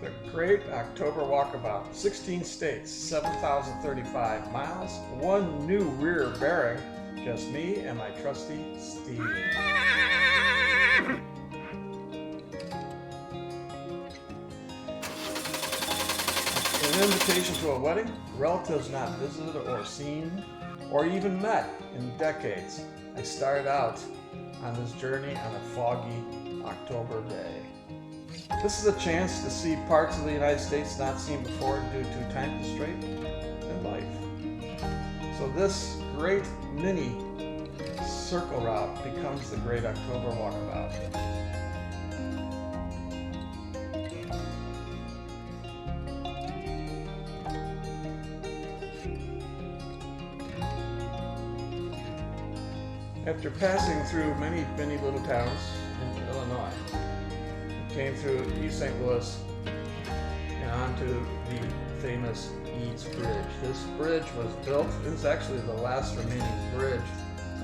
The Great October Walkabout, 16 states, 7,035 miles, one new rear bearing, just me and my trusty steed. An invitation to a wedding, relatives not visited or seen or even met in decades. I started out on this journey on a foggy October day. This is a chance to see parts of the United States not seen before due to time constraint and life. So this great mini circle route becomes the Great October Walkabout. After passing through many little towns in Illinois, we came through East St. Louis and onto the famous Eads Bridge. This bridge was built, this is actually the last remaining bridge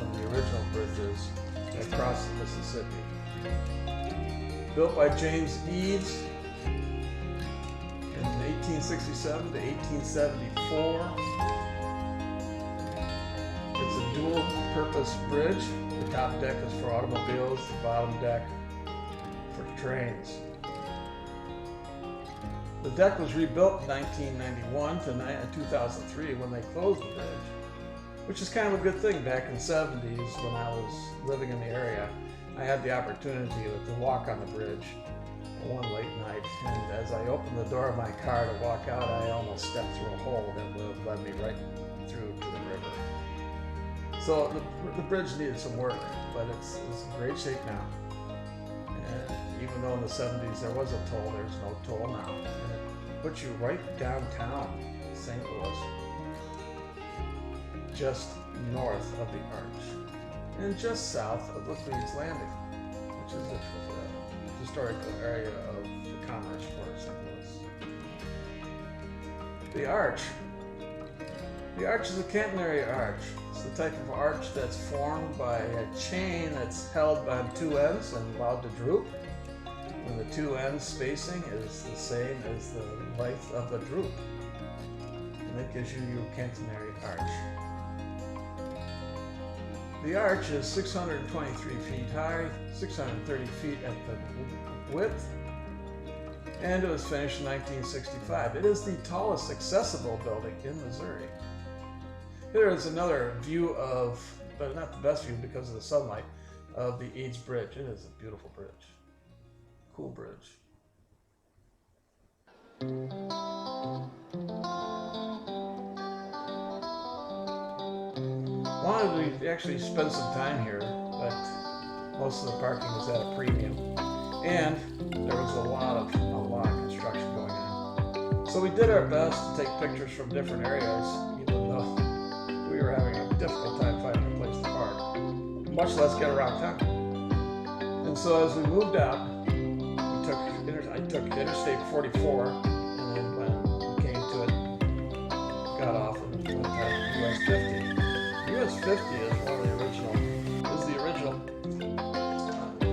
of the original bridges across the Mississippi. Built by James Eads in 1867 to 1874. It's a dual-purpose bridge. The top deck is for automobiles, the bottom deck for trains. The deck was rebuilt in 1991 to 2003 when they closed the bridge, which is kind of a good thing. Back in the 70s when I was living in the area, I had the opportunity to walk on the bridge one late night, and as I opened the door of my car to walk out, I almost stepped through a hole that would have led me right through to the river. So the bridge needed some work, but it's in great shape now. And even though in the 70s there was a toll, there's no toll now. And it puts you right downtown St. Louis, just north of the Arch, and just south of the Queen's Landing, which is the historical area of the commerce for St. Louis. The Arch. The arch is a catenary arch. It's the type of arch that's formed by a chain that's held on two ends and allowed to droop, when the two ends spacing is the same as the length of the droop. And that gives you your catenary arch. The arch is 623 feet high, 630 feet at the width, and it was finished in 1965. It is the tallest accessible building in Missouri. Here is another view of, but not the best view because of the sunlight, of the Eads Bridge. It is a beautiful bridge. Cool bridge. Wanted to actually spend some time here, but most of the parking was at a premium, and there was a lot of construction going on. So we did our best to take pictures from different areas, even though we were having a difficult time finding a place to park, much less get around town. And so as we moved out, I took Interstate 44, and then when we came to it, got off and went to US 50. US 50 is one of the original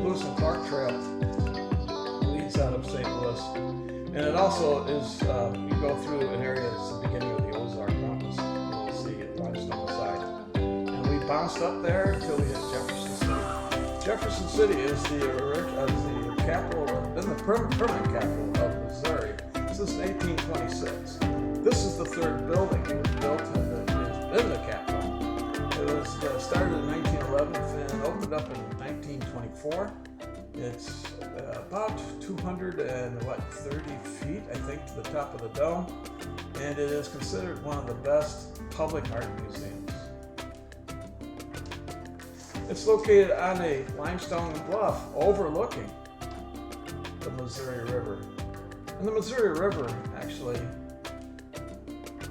Lewis and Clark Trail. It leads out of St. Louis. And it also is, you go through an area that's the beginning of the Ozark Mountains. You'll see it limestone side. And we bounced up there until we hit Jefferson City. Jefferson City is the capital, then the permanent capital of Missouri. This is 1826. This is the third building. It was built in the capital. It was started in 1911 and opened up in 1924. It's about 230 feet, I think, to the top of the dome, and it is considered one of the best public art museums. It's located on a limestone bluff overlooking the Missouri River. And the Missouri River actually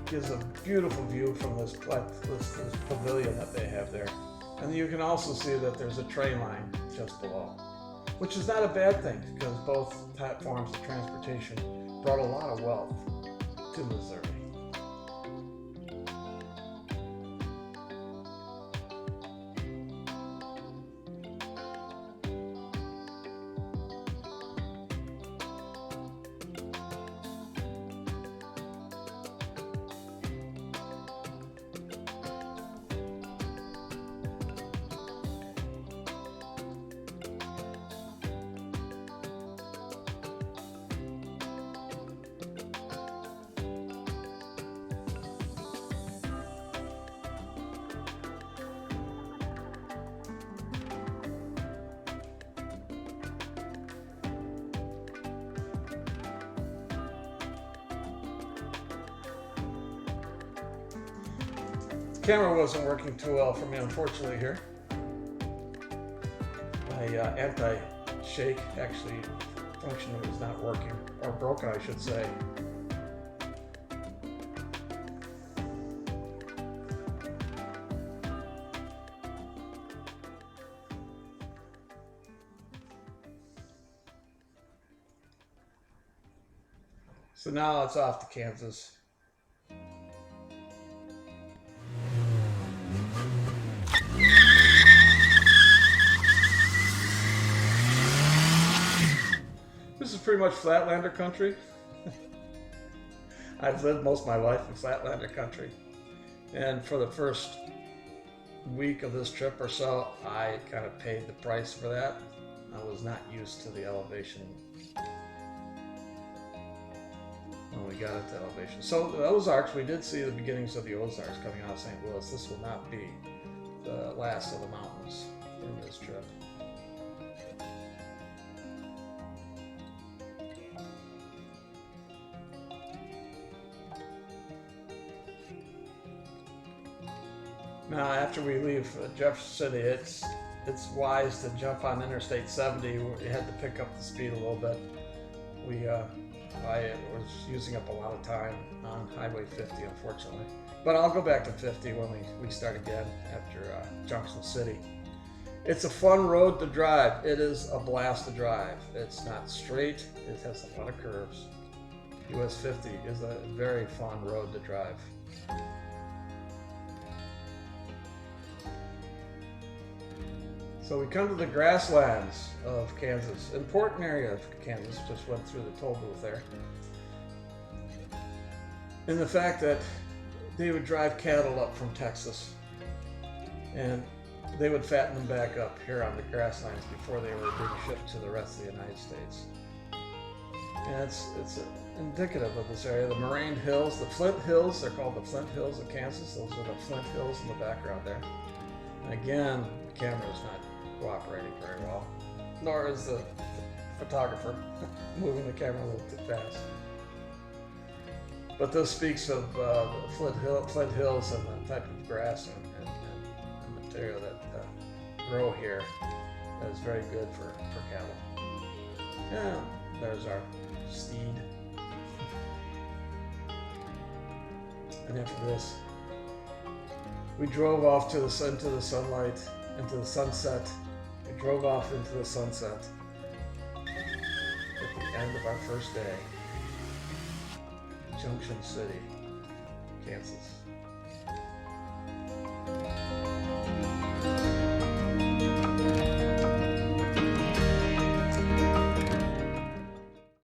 gives a beautiful view from this pavilion that they have there. And you can also see that there's a train line just below, which is not a bad thing because both forms of transportation brought a lot of wealth to Missouri. Camera wasn't working too well for me, unfortunately, here. My anti-shake actually function was not working, or broken, I should say. So now it's off to Kansas. This is pretty much Flatlander country. I've lived most of my life in Flatlander country. And for the first week of this trip or so, I kind of paid the price for that. I was not used to the elevation when we got into elevation. So the Ozarks, we did see the beginnings of the Ozarks coming out of St. Louis. This will not be the last of the mountains in this trip. Now, after we leave Jefferson City, it's wise to jump on Interstate 70. We had to pick up the speed a little bit. I was using up a lot of time on Highway 50, unfortunately. But I'll go back to 50 when we start again after Junction City. It's a fun road to drive. It is a blast to drive. It's not straight. It has a lot of curves. US 50 is a very fun road to drive. So we come to the grasslands of Kansas, important area of Kansas, just went through the toll booth there. And the fact that they would drive cattle up from Texas and they would fatten them back up here on the grasslands before they were being shipped to the rest of the United States. And it's indicative of this area. The Moraine Hills, the Flint Hills, they're called the Flint Hills of Kansas. Those are the Flint Hills in the background there. And again, the camera is not cooperating very well, nor is the photographer moving the camera a little too fast. But this speaks of the Flint Hills and the type of grass and material that grow here that is very good for cattle. Yeah, there's our steed. And after this, we drove off to into the sunlight, into the sunset. We drove off into the sunset at the end of our first day. Junction City, Kansas.